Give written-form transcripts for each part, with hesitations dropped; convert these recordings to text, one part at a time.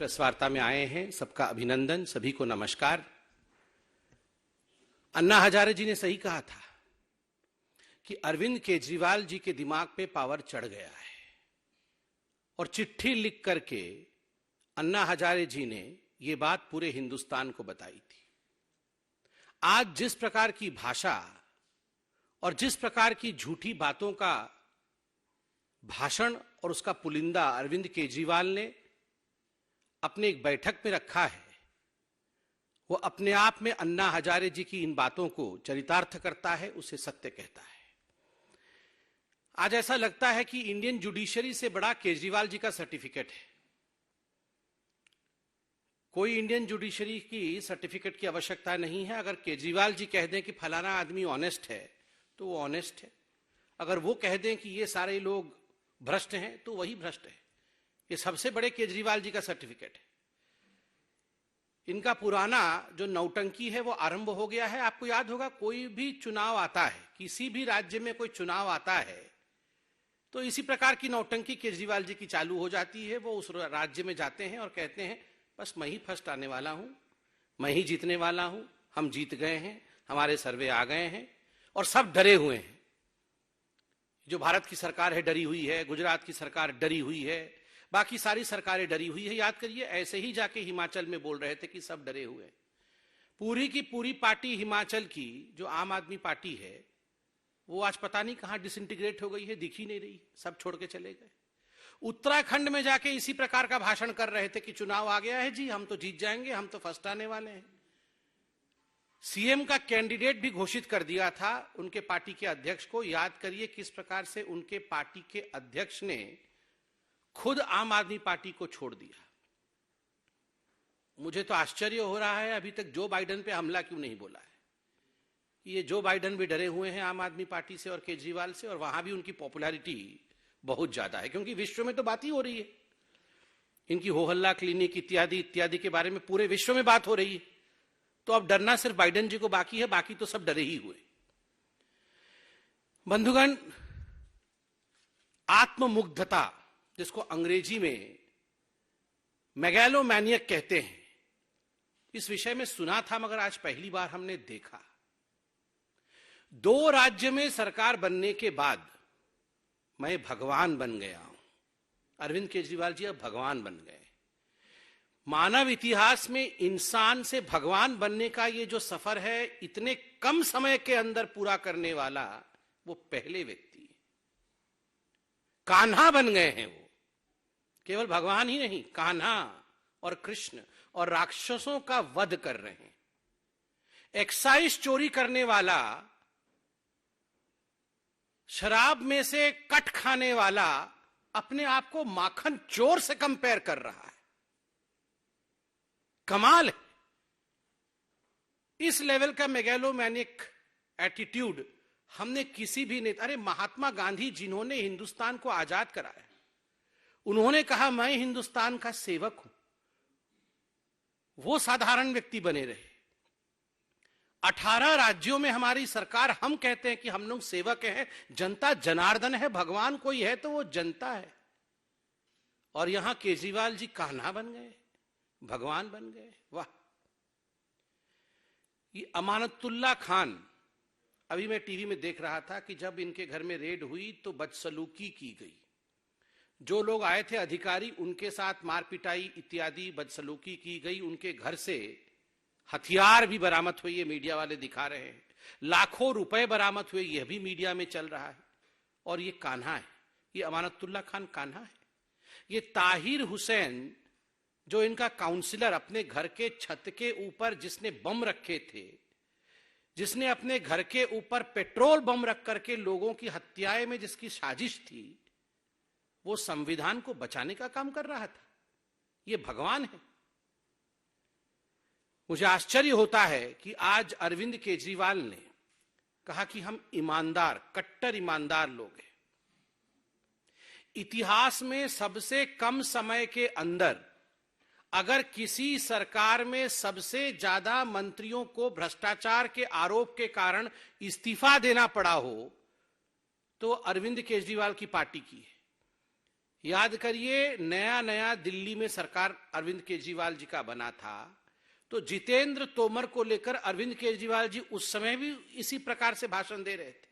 Press वार्ता में आए हैं, सबका अभिनंदन, सभी को नमस्कार। अन्ना हजारे जी ने सही कहा था कि अरविंद केजरीवाल जी के दिमाग पे पावर चढ़ गया है और चिट्ठी लिख करके अन्ना हजारे जी ने ये बात पूरे हिंदुस्तान को बताई थी। आज जिस प्रकार की भाषा और जिस प्रकार की झूठी बातों का भाषण और उसका पुलिंदा अरविंद केजरीवाल ने अपने एक बैठक में रखा है, वो अपने आप में अन्ना हजारे जी की इन बातों को चरितार्थ करता है, उसे सत्य कहता है। आज ऐसा लगता है कि इंडियन जुडिशरी से बड़ा केजरीवाल जी का सर्टिफिकेट है। कोई इंडियन जुडिशरी की सर्टिफिकेट की आवश्यकता नहीं है। अगर केजरीवाल जी कह दें कि फलाना आदमी ऑनेस्ट है तो वो ऑनेस्ट है, अगर वो कह दें कि ये सारे लोग भ्रष्ट हैं तो वही भ्रष्ट है। ये सबसे बड़े केजरीवाल जी का सर्टिफिकेट है। इनका पुराना जो नौटंकी है वो आरंभ हो गया है। आपको याद होगा, कोई भी चुनाव आता है, किसी भी राज्य में कोई चुनाव आता है तो इसी प्रकार की नौटंकी केजरीवाल जी की चालू हो जाती है। वो उस राज्य में जाते हैं और कहते हैं बस मैं ही फर्स्ट आने वाला हूं, मैं ही जीतने वाला हूं, हम जीत गए हैं, हमारे सर्वे आ गए हैं और सब डरे हुए हैं। जो भारत की सरकार है डरी हुई है, गुजरात की सरकार डरी हुई है, बाकी सारी सरकारें डरी हुई है। याद करिए, ऐसे ही जाके हिमाचल में बोल रहे थे कि सब डरे हुए हैं। पूरी की पूरी पार्टी हिमाचल की जो आम आदमी पार्टी है वो आज पता नहीं कहां डिसइंटीग्रेट हो गई है, दिख ही नहीं रही, सब छोड़ के चले गए। उत्तराखंड में जाके इसी प्रकार का भाषण कर रहे थे कि चुनाव आ गया है जी, हम तो जीत जाएंगे, हम तो फर्स्ट आने वाले हैं। सीएम का कैंडिडेट भी घोषित कर दिया था उनके पार्टी के अध्यक्ष को। याद करिए किस प्रकार से उनके पार्टी के अध्यक्ष ने खुद आम आदमी पार्टी को छोड़ दिया। मुझे तो आश्चर्य हो रहा है अभी तक जो बाइडेन पे हमला क्यों नहीं बोला है। ये जो बाइडेन भी डरे हुए हैं आम आदमी पार्टी से और केजरीवाल से, और वहां भी उनकी पॉपुलैरिटी बहुत ज्यादा है क्योंकि विश्व में तो बात ही हो रही है। इनकी हो हल्ला क्लिनिक इत्यादि इत्यादि के बारे में पूरे विश्व में बात हो रही है। तो अब डरना सिर्फ बाइडेन जी को बाकी है, बाकी तो सब डरे ही हुए। बंधुगण, आत्ममुग्धता जिसको अंग्रेजी में मेगैलोमैनियक कहते हैं, इस विषय में सुना था मगर आज पहली बार हमने देखा। 2 राज्य में सरकार बनने के बाद मैं भगवान बन गया हूं। अरविंद केजरीवाल जी अब भगवान बन गए। मानव इतिहास में इंसान से भगवान बनने का ये जो सफर है, इतने कम समय के अंदर पूरा करने वाला वो पहले व्यक्ति है। कान्हा बन गए हैं वो। केवल भगवान ही नहीं, कान्हा और कृष्ण, और राक्षसों का वध कर रहे हैं। एक्साइज चोरी करने वाला, शराब में से कट खाने वाला अपने आप को माखन चोर से कंपेयर कर रहा है। कमाल है। इस लेवल का मेगैलोमैनिक एटीट्यूड हमने किसी भी नेता, अरे महात्मा गांधी जिन्होंने हिंदुस्तान को आजाद कराया, उन्होंने कहा मैं हिंदुस्तान का सेवक हूं, वो साधारण व्यक्ति बने रहे। 18 राज्यों में हमारी सरकार, हम कहते हैं कि हम लोग सेवक हैं, जनता जनार्दन है, भगवान कोई है तो वो जनता है। और यहां केजरीवाल जी कान्हा बन गए, भगवान बन गए। वाह। ये अमानतुल्लाह खान, अभी मैं टीवी में देख रहा था कि जब इनके घर में रेड हुई तो बदसलूकी की गई। जो लोग आए थे अधिकारी, उनके साथ मारपिटाई इत्यादि बदसलूकी की गई। उनके घर से हथियार भी बरामद हुए, ये मीडिया वाले दिखा रहे हैं। लाखों रुपए बरामद हुए, यह भी मीडिया में चल रहा है। और ये कान्हा है, ये अमानतुल्लाह खान कान्हा है। ये ताहिर हुसैन, जो इनका काउंसलर, अपने घर के छत के ऊपर जिसने बम रखे थे, जिसने अपने घर के ऊपर पेट्रोल बम रख करके लोगों की हत्याएं में जिसकी साजिश थी, वो संविधान को बचाने का काम कर रहा था। ये भगवान है। मुझे आश्चर्य होता है कि आज अरविंद केजरीवाल ने कहा कि हम ईमानदार, कट्टर ईमानदार लोग हैं। इतिहास में सबसे कम समय के अंदर अगर किसी सरकार में सबसे ज्यादा मंत्रियों को भ्रष्टाचार के आरोप के कारण इस्तीफा देना पड़ा हो तो अरविंद केजरीवाल की पार्टी की है। याद करिए, नया नया दिल्ली में सरकार अरविंद केजरीवाल जी का बना था, तो जितेंद्र तोमर को लेकर अरविंद केजरीवाल जी उस समय भी इसी प्रकार से भाषण दे रहे थे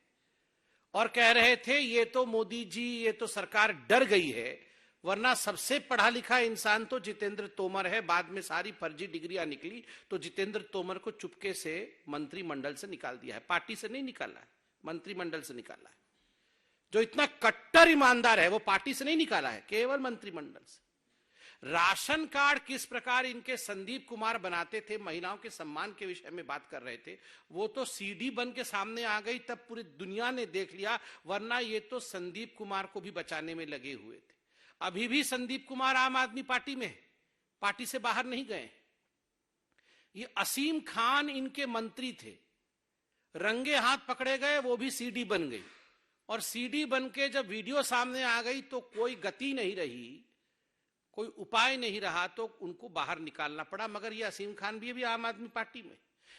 और कह रहे थे ये तो मोदी जी, ये तो सरकार डर गई है, वरना सबसे पढ़ा लिखा इंसान तो जितेंद्र तोमर है। बाद में सारी फर्जी डिग्रियां निकली तो जितेंद्र तोमर को चुपके से मंत्रिमंडल से निकाल दिया है। पार्टी से नहीं निकाला है, मंत्रिमंडल से निकाला है। जो इतना कट्टर ईमानदार है वो पार्टी से नहीं निकाला है, केवल मंत्रिमंडल से। राशन कार्ड किस प्रकार इनके संदीप कुमार बनाते थे, महिलाओं के सम्मान के विषय में बात कर रहे थे, वो तो सीडी बन के सामने आ गई, तब पूरी दुनिया ने देख लिया, वरना ये तो संदीप कुमार को भी बचाने में लगे हुए थे। अभी भी संदीप कुमार आम आदमी पार्टी में, पार्टी से बाहर नहीं गए। ये असीम खान इनके मंत्री थे, रंगे हाथ पकड़े गए, वो भी सीडी बन गई, और सीडी बन के जब वीडियो सामने आ गई तो कोई गति नहीं रही, कोई उपाय नहीं रहा, तो उनको बाहर निकालना पड़ा। मगर ये असीम खान भी अभी आम आदमी पार्टी में।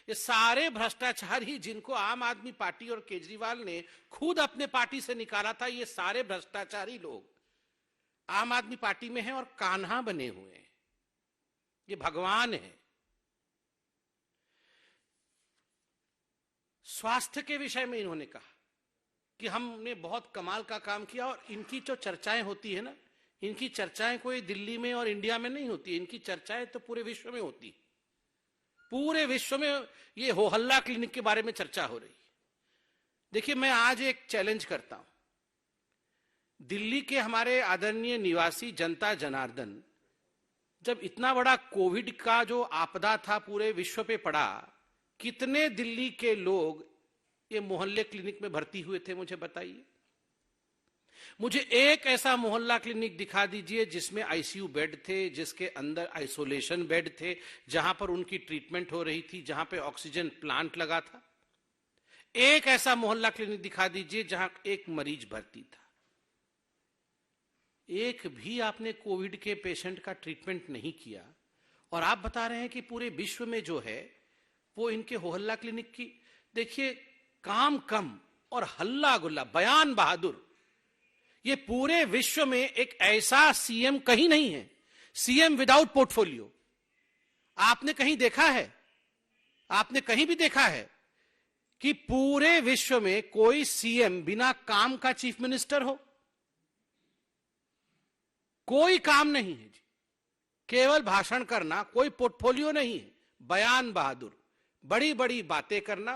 ये सारे भ्रष्टाचारी जिनको आम आदमी पार्टी और केजरीवाल ने खुद अपने पार्टी से निकाला था, ये सारे भ्रष्टाचारी लोग आम आदमी पार्टी में हैं और कान्हा बने हुए हैं। ये भगवान है। स्वास्थ्य के विषय में इन्होंने कहा कि हमने बहुत कमाल का काम किया, और इनकी जो चर्चाएं होती है ना, इनकी चर्चाएं कोई दिल्ली में और इंडिया में नहीं होती, इनकी चर्चाएं तो पूरे विश्व में होती। पूरे विश्व में ये हो हल्ला क्लिनिक के बारे में चर्चा हो रही। देखिए, मैं आज एक चैलेंज करता हूं। दिल्ली के हमारे आदरणीय निवासी जनता जनार्दन, जब इतना बड़ा कोविड का जो आपदा था पूरे विश्व पे पड़ा, कितने दिल्ली के लोग ये मोहल्ले क्लिनिक में भर्ती हुए थे, मुझे बताइए। मुझे एक ऐसा मोहल्ला क्लिनिक दिखा दीजिए जिसमें आईसीयू बेड थे, जिसके अंदर आइसोलेशन बेड थे, जहां पर उनकी ट्रीटमेंट हो रही थी, जहां पे ऑक्सीजन प्लांट लगा था। एक ऐसा मोहल्ला क्लिनिक दिखा दीजिए जहां एक मरीज भर्ती था। एक भी आपने कोविड के पेशेंट का ट्रीटमेंट नहीं किया, और आप बता रहे हैं कि पूरे विश्व में जो है वो इनके मोहल्ला क्लिनिक की। देखिए, काम कम और हल्ला गुल्ला, बयान बहादुर। ये पूरे विश्व में एक ऐसा सीएम कहीं नहीं है, सीएम विदाउट पोर्टफोलियो। आपने कहीं देखा है, आपने कहीं भी देखा है कि पूरे विश्व में कोई सीएम बिना काम का चीफ मिनिस्टर हो? कोई काम नहीं है जी, केवल भाषण करना, कोई पोर्टफोलियो नहीं है, बयान बहादुर, बड़ी बड़ी बातें करना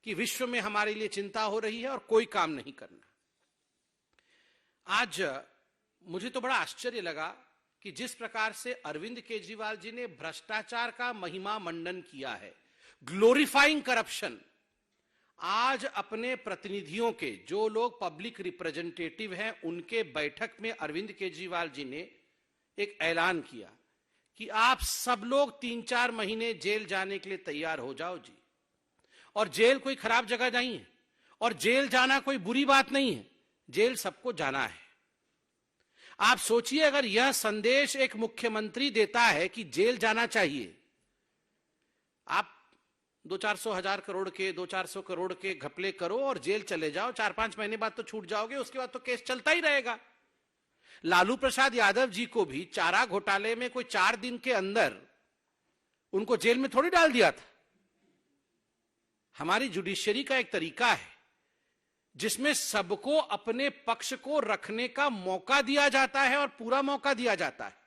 कि विश्व में हमारे लिए चिंता हो रही है, और कोई काम नहीं करना। आज मुझे तो बड़ा आश्चर्य लगा कि जिस प्रकार से अरविंद केजरीवाल जी ने भ्रष्टाचार का महिमा मंडन किया है, ग्लोरीफाइंग करप्शन, आज अपने प्रतिनिधियों के, जो लोग पब्लिक रिप्रेजेंटेटिव हैं, उनके बैठक में अरविंद केजरीवाल जी ने एक ऐलान किया कि आप सब लोग 3-4 महीने जेल जाने के लिए तैयार हो जाओ जी। और जेल कोई खराब जगह नहीं है, और जेल जाना कोई बुरी बात नहीं है, जेल सबको जाना है। आप सोचिए, अगर यह संदेश एक मुख्यमंत्री देता है कि जेल जाना चाहिए, आप 200-400 हजार करोड़ के, 200-400 करोड़ के घपले करो और जेल चले जाओ, 4-5 महीने बाद तो छूट जाओगे, उसके बाद तो केस चलता ही रहेगा। लालू प्रसाद यादव जी को भी चारा घोटाले में कोई 4 दिन के अंदर उनको जेल में थोड़ी डाल दिया था। हमारी जुडिशरी का एक तरीका है जिसमें सबको अपने पक्ष को रखने का मौका दिया जाता है, और पूरा मौका दिया जाता है,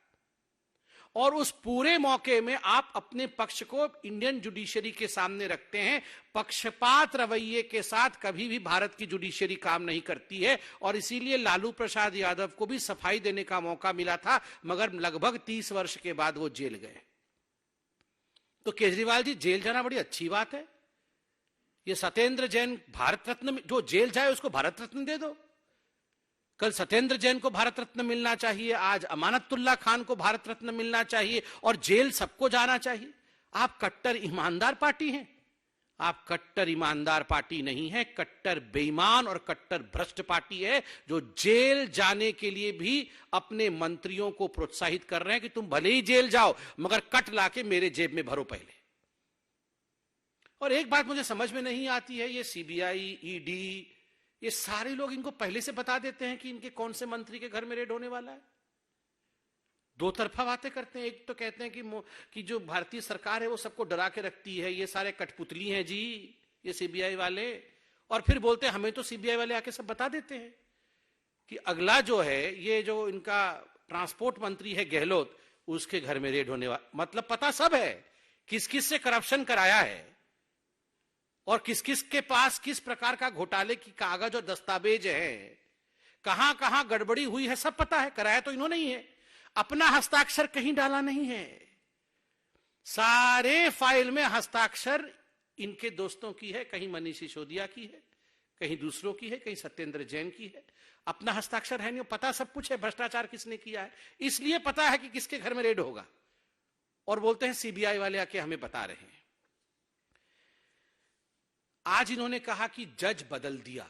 और उस पूरे मौके में आप अपने पक्ष को इंडियन जुडिशरी के सामने रखते हैं। पक्षपात रवैये के साथ कभी भी भारत की जुडिशरी काम नहीं करती है, और इसीलिए लालू प्रसाद यादव को भी सफाई देने का मौका मिला था, मगर लगभग 30 वर्ष के बाद वो जेल गए। तो केजरीवाल जी, जेल जाना बड़ी अच्छी बात है। ये सत्येंद्र जैन भारत रत्न, जो जेल जाए उसको भारत रत्न दे दो। कल सत्येंद्र जैन को भारत रत्न मिलना चाहिए, आज अमानतुल्लाह खान को भारत रत्न मिलना चाहिए, और जेल सबको जाना चाहिए। आप कट्टर ईमानदार पार्टी हैं। आप कट्टर ईमानदार पार्टी नहीं है, कट्टर बेईमान और कट्टर भ्रष्ट पार्टी है, जो जेल जाने के लिए भी अपने मंत्रियों को प्रोत्साहित कर रहे हैं कि तुम भले ही जेल जाओ, मगर कट लाके मेरे जेब में भरो पहले। और एक बात मुझे समझ में नहीं आती है, ये सीबीआई, ईडी, ये सारे लोग इनको पहले से बता देते हैं कि इनके कौन से मंत्री के घर में रेड होने वाला है। दो तरफा बातें करते हैं। एक तो कहते हैं कि जो भारतीय सरकार है वो सबको डरा के रखती है, ये सारे कठपुतली हैं जी ये सीबीआई वाले, और फिर बोलते हैं हमें तो सीबीआई वाले आके सब बता देते हैं कि अगला जो है ये जो इनका ट्रांसपोर्ट मंत्री है गहलोत, उसके घर में रेड होने वाला। मतलब पता सब है किस किस से करप्शन कराया है और किस किस के पास किस प्रकार का घोटाले की कागज और दस्तावेज है, कहां कहां गड़बड़ी हुई है, सब पता है। कराया तो इन्होंने ही है, अपना हस्ताक्षर कहीं डाला नहीं है। सारे फाइल में हस्ताक्षर इनके दोस्तों की है, कहीं मनीष सिसोदिया की है, कहीं दूसरों की है, कहीं सत्येंद्र जैन की है। अपना हस्ताक्षर है नहीं, पता सब कुछ है भ्रष्टाचार किसने किया है, इसलिए पता है कि किसके घर में रेड होगा। और बोलते हैं सीबीआई वाले आके हमें बता रहे हैं। आज इन्होंने कहा कि जज बदल दिया।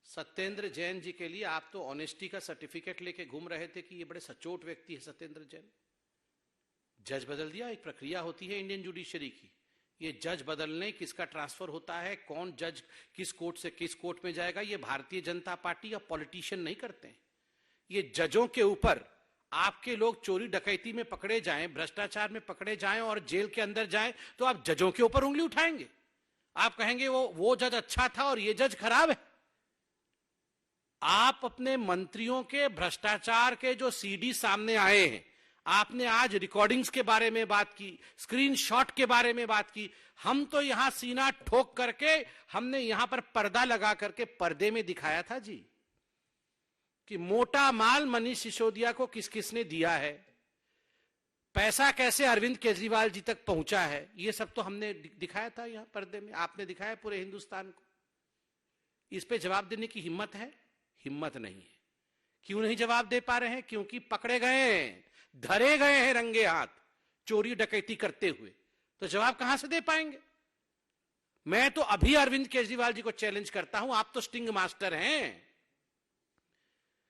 सत्येंद्र जैन जी के लिए आप तो ऑनेस्टी का सर्टिफिकेट लेके घूम रहे थे कि ये बड़े सचोट व्यक्ति है सत्येंद्र जैन। जज बदल दिया, एक प्रक्रिया होती है इंडियन जुडिशरी की। ये जज बदलने, किसका ट्रांसफर होता है, कौन जज किस कोर्ट से किस कोर्ट में जाएगा, ये भारतीय जनता पार्टी या पॉलिटिशियन नहीं करते हैं। ये जजों के ऊपर आपके लोग चोरी डकैती में पकड़े जाएं, भ्रष्टाचार में पकड़े जाएं और जेल के अंदर जाएं, तो आप जजों के ऊपर उंगली उठाएंगे। आप कहेंगे वो जज अच्छा था और ये जज खराब है। आप अपने मंत्रियों के भ्रष्टाचार के जो सीडी सामने आए हैं, आपने आज रिकॉर्डिंग्स के बारे में बात की, स्क्रीनशॉट के बारे में बात की। हम तो यहां सीना ठोक करके हमने यहां पर पर्दा लगा करके पर्दे में दिखाया था जी कि मोटा माल मनीष सिसोदिया को किस किसने दिया है, पैसा कैसे अरविंद केजरीवाल जी तक पहुंचा है, ये सब तो हमने दिखाया था यहां पर्दे में। आपने दिखाया पूरे हिंदुस्तान को। इस पे जवाब देने की हिम्मत है? हिम्मत नहीं है। क्यों नहीं जवाब दे पा रहे हैं? क्योंकि पकड़े गए हैं, धरे गए हैं रंगे हाथ चोरी डकैती करते हुए। तो जवाब कहां से दे पाएंगे? मैं तो अभी अरविंद केजरीवाल जी को चैलेंज करता हूं, आप तो स्टिंग मास्टर हैं,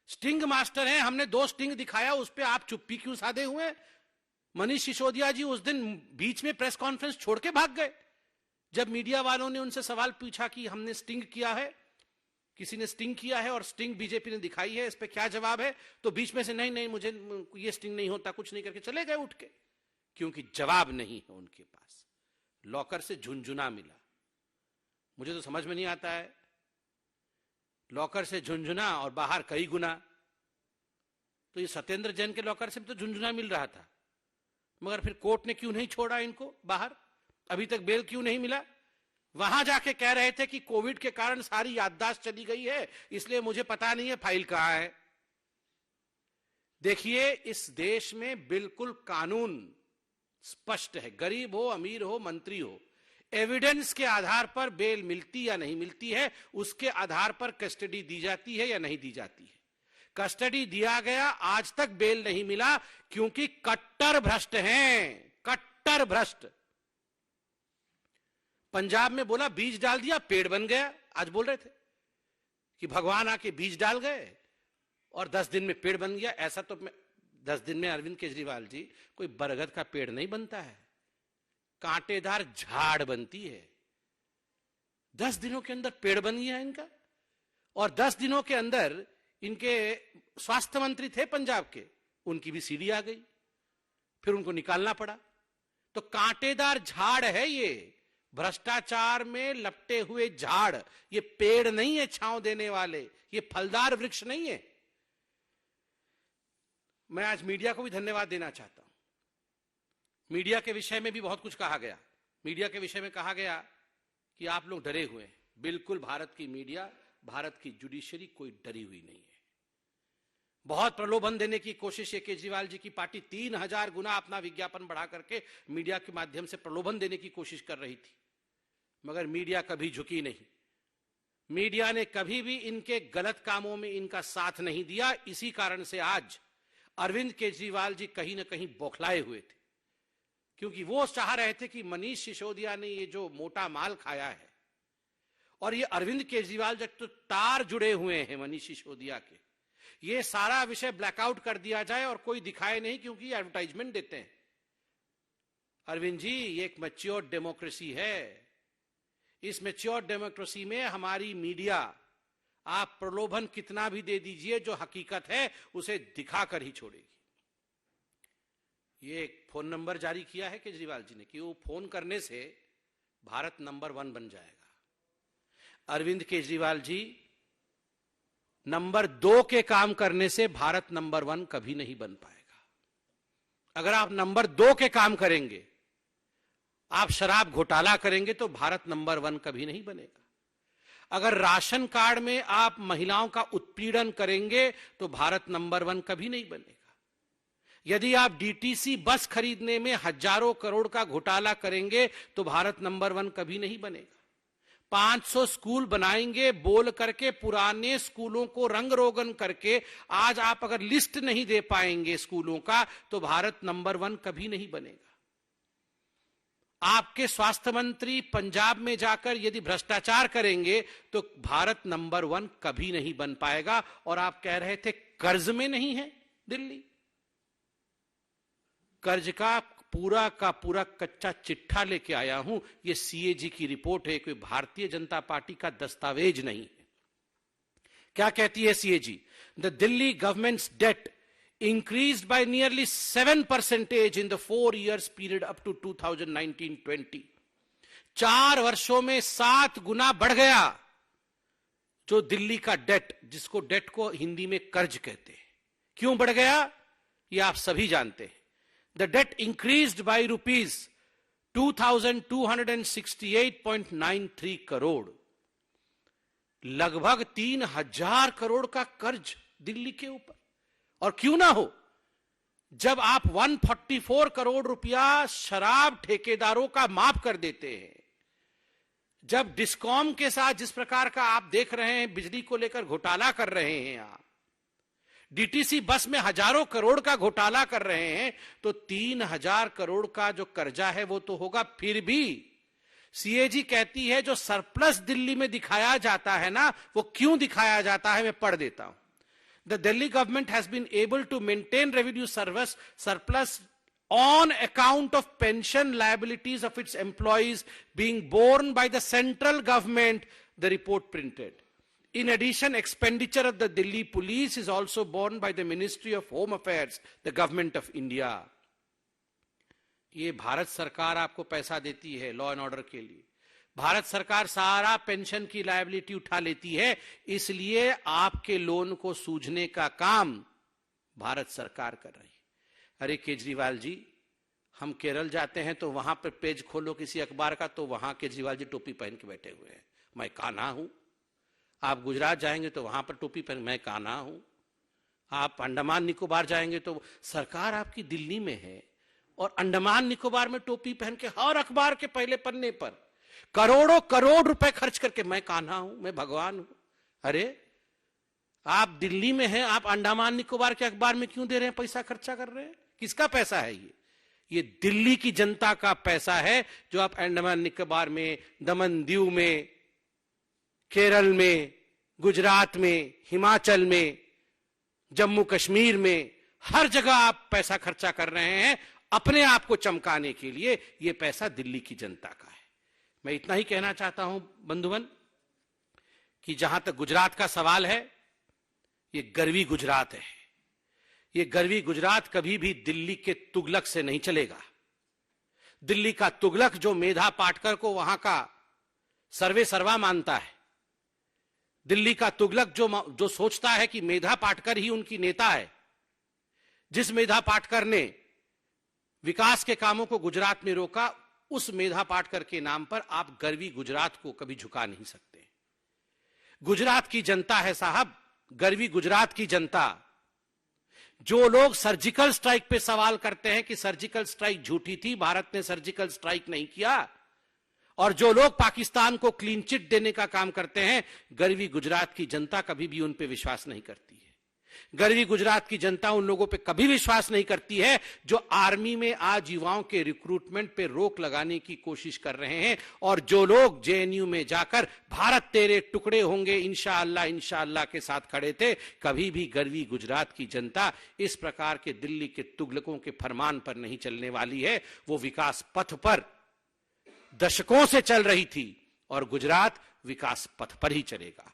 स्टिंग मास्टर हैं। हमने 2 स्टिंग दिखाया, उस पर आप चुप्पी क्यों साधे हुए? मनीष सिसोदिया जी उस दिन बीच में प्रेस कॉन्फ्रेंस छोड़ के भाग गए। जब मीडिया वालों ने उनसे सवाल पूछा कि हमने स्टिंग किया है, किसी ने स्टिंग किया है और स्टिंग बीजेपी ने दिखाई है, इस पे क्या जवाब है? तो बीच में से नहीं मुझे ये स्टिंग नहीं होता, कुछ नहीं करके चले गए उठ के, क्योंकि जवाब नहीं है उनके पास। लॉकर से झुनझुना मिला। मुझे तो समझ में नहीं आता है, लॉकर से झुनझुना और बाहर कई गुना। तो ये सत्येंद्र जैन के लॉकर से भी तो झुनझुना मिल रहा था, मगर फिर कोर्ट ने क्यों नहीं छोड़ा इनको बाहर? अभी तक बेल क्यों नहीं मिला? वहां जाके कह रहे थे कि कोविड के कारण सारी याददाश्त चली गई है, इसलिए मुझे पता नहीं है फाइल कहां है। देखिए, इस देश में बिल्कुल कानून स्पष्ट है। गरीब हो, अमीर हो, मंत्री हो, एविडेंस के आधार पर बेल मिलती या नहीं मिलती है, उसके आधार पर कस्टडी दी जाती है या नहीं दी जाती है। कस्टडी दिया गया, आज तक बेल नहीं मिला, क्योंकि कट्टर भ्रष्ट हैं, कट्टर भ्रष्ट। पंजाब में बोला बीज डाल दिया पेड़ बन गया। आज बोल रहे थे कि भगवान आके बीज डाल गए और 10 दिन में पेड़ बन गया। ऐसा तो 10 दिन में अरविंद केजरीवाल जी, कोई बरगद का पेड़ नहीं बनता है, कांटेदार झाड़ बनती है। 10 दिनों के अंदर पेड़ बन गया इनका। और 10 दिनों के अंदर इनके स्वास्थ्य मंत्री थे पंजाब के, उनकी भी सीडी आ गई, फिर उनको निकालना पड़ा। तो कांटेदार झाड़ है ये, भ्रष्टाचार में लपटे हुए झाड़। ये पेड़ नहीं है छांव देने वाले, ये फलदार वृक्ष नहीं है। मैं आज मीडिया को भी धन्यवाद देना चाहता हूं। मीडिया के विषय में भी बहुत कुछ कहा गया। मीडिया के विषय में कहा गया कि आप लोग डरे हुए हैं। बिल्कुल, भारत की मीडिया, भारत की जुडिशरी कोई डरी हुई नहीं है। बहुत प्रलोभन देने की कोशिश है केजरीवाल जी की पार्टी, 3000 गुना अपना विज्ञापन बढ़ा करके मीडिया के माध्यम से प्रलोभन देने की कोशिश कर रही थी, मगर मीडिया कभी झुकी नहीं। मीडिया ने कभी भी इनके गलत कामों में इनका साथ नहीं दिया। इसी कारण से आज अरविंद केजरीवाल जी कहीं ना कहीं बौखलाए हुए थे, क्योंकि वो चाह रहे थे कि मनीष सिसोदिया ने ये जो मोटा माल खाया है, और ये अरविंद केजरीवाल जब तो तार जुड़े हुए हैं मनीष सिसोदिया के, ये सारा विषय ब्लैकआउट कर दिया जाए और कोई दिखाए नहीं, क्योंकि एडवर्टाइजमेंट देते हैं। अरविंद जी, ये एक मैच्योर डेमोक्रेसी है, इस मैच्योर डेमोक्रेसी में हमारी मीडिया, आप प्रलोभन कितना भी दे दीजिए, जो हकीकत है उसे दिखाकर ही छोड़ेगी। ये एक फोन नंबर जारी किया है केजरीवाल जी ने कि वो फोन करने से भारत नंबर 1 बन जाएगा। अरविंद केजरीवाल जी, नंबर 2 के काम करने से भारत नंबर 1 कभी नहीं बन पाएगा। अगर आप नंबर 2 के काम करेंगे, आप शराब घोटाला करेंगे, तो भारत नंबर 1 कभी नहीं बनेगा। अगर राशन कार्ड में आप महिलाओं का उत्पीड़न करेंगे, तो भारत नंबर 1 कभी नहीं बनेगा। यदि आप डीटीसी बस खरीदने में हजारों करोड़ का घोटाला करेंगे, तो भारत नंबर 1 कभी नहीं बनेगा। 500 स्कूल बनाएंगे बोल करके, पुराने स्कूलों को रंग रोगन करके, आज आप अगर लिस्ट नहीं दे पाएंगे स्कूलों का, तो भारत नंबर 1 कभी नहीं बनेगा। आपके स्वास्थ्य मंत्री पंजाब में जाकर यदि भ्रष्टाचार करेंगे, तो भारत नंबर 1 कभी नहीं बन पाएगा। और आप कह रहे थे कर्ज में नहीं है दिल्ली। कर्ज का पूरा कच्चा चिट्ठा लेके आया हूं। यह सीएजी की रिपोर्ट है, कोई भारतीय जनता पार्टी का दस्तावेज नहीं है। क्या कहती है CAG? The Delhi government's debt increased by nearly 7% in the 4 years period up to 2019-20। 4 वर्षों में 7 गुना बढ़ गया जो दिल्ली का डेट, जिसको डेट को हिंदी में कर्ज कहते हैं। क्यों बढ़ गया, ये आप सभी जानते हैं। The debt increased by rupees 2268.93 crore, लगभग 3000 करोड़ का कर्ज दिल्ली के ऊपर। और क्यों ना हो, जब आप 144 करोड़ रुपया शराब ठेकेदारों का माफ कर देते हैं, जब डिस्कॉम के साथ जिस प्रकार का आप देख रहे हैं बिजली को लेकर घोटाला कर रहे हैं, आप डीटीसी बस में हजारों करोड़ का घोटाला कर रहे हैं, तो 3000 करोड़ का जो कर्जा है वो तो होगा। फिर भी सीएजी कहती है जो सरप्लस दिल्ली में दिखाया जाता है ना, वो क्यों दिखाया जाता है, मैं पढ़ देता हूं। The Delhi government has been able to maintain revenue surplus on account of pension liabilities of its employees being borne by the central government, the report printed. In addition, expenditure of the Delhi police is also borne by the Ministry of Home Affairs, the government of India. ये भारत सरकार आपको पैसा देती है law and order के लिए। भारत सरकार सारा पेंशन की लायबिलिटी उठा लेती है, इसलिए आपके लोन को सूझने का काम भारत सरकार कर रही है। अरे केजरीवाल जी, हम केरल जाते हैं तो वहां पर पेज खोलो किसी अखबार का, तो वहां केजरीवाल जी टोपी पहन के बैठे हुए हैं, मैं कान्हा हूं। आप गुजरात जाएंगे तो वहां पर टोपी पहन, मैं कान्हा हूं। आप अंडमान निकोबार जाएंगे तो सरकार आपकी दिल्ली में है, और अंडमान निकोबार में टोपी पहन के हर अखबार के पहले पन्ने पर करोड़ों करोड़ रुपए खर्च करके मैं कान्हा हूं, मैं भगवान हूं। अरे आप दिल्ली में हैं, आप अंडमान निकोबार के अखबार में क्यों दे रहे हैं, पैसा खर्चा कर रहे हैं? किसका पैसा है ये दिल्ली की जनता का पैसा है, जो आप अंडमान निकोबार में, दमन दीव में, केरल में, गुजरात में, हिमाचल में, जम्मू कश्मीर में, हर जगह आप पैसा खर्चा कर रहे हैं अपने आप को चमकाने के लिए। यह पैसा दिल्ली की जनता का है। मैं इतना ही कहना चाहता हूं बंधुवन, कि जहां तक गुजरात का सवाल है, ये गर्वी गुजरात है। ये गर्वी गुजरात कभी भी दिल्ली के तुगलक से नहीं चलेगा। दिल्ली का तुगलक जो मेधा पाटकर को वहां का सर्वे सर्वा मानता है, दिल्ली का तुगलक जो सोचता है कि मेधा पाटकर ही उनकी नेता है, जिस मेधा पाटकर ने विकास के कामों को गुजरात में रोका, उस मेधा पाटकर के नाम पर आप गर्वी गुजरात को कभी झुका नहीं सकते। गुजरात की जनता है साहब, गर्वी गुजरात की जनता। जो लोग सर्जिकल स्ट्राइक पे सवाल करते हैं कि सर्जिकल स्ट्राइक झूठी थी, भारत ने सर्जिकल स्ट्राइक नहीं किया, और जो लोग पाकिस्तान को क्लीन चिट देने का काम करते हैं, गर्वी गुजरात की जनता कभी भी उन पे विश्वास नहीं करती है। गर्वी गुजरात की जनता उन लोगों पे कभी विश्वास नहीं करती है जो आर्मी में आज युवाओं के रिक्रूटमेंट पे रोक लगाने की कोशिश कर रहे हैं, और जो लोग जेएनयू में जाकर भारत तेरे टुकड़े होंगे इंशाअल्लाह इंशाअल्लाह के साथ खड़े थे। कभी भी गर्वी गुजरात की जनता इस प्रकार के दिल्ली के तुगलकों के फरमान पर नहीं चलने वाली है। वो विकास पथ पर दशकों से चल रही थी, और गुजरात विकास पथ पर ही चलेगा।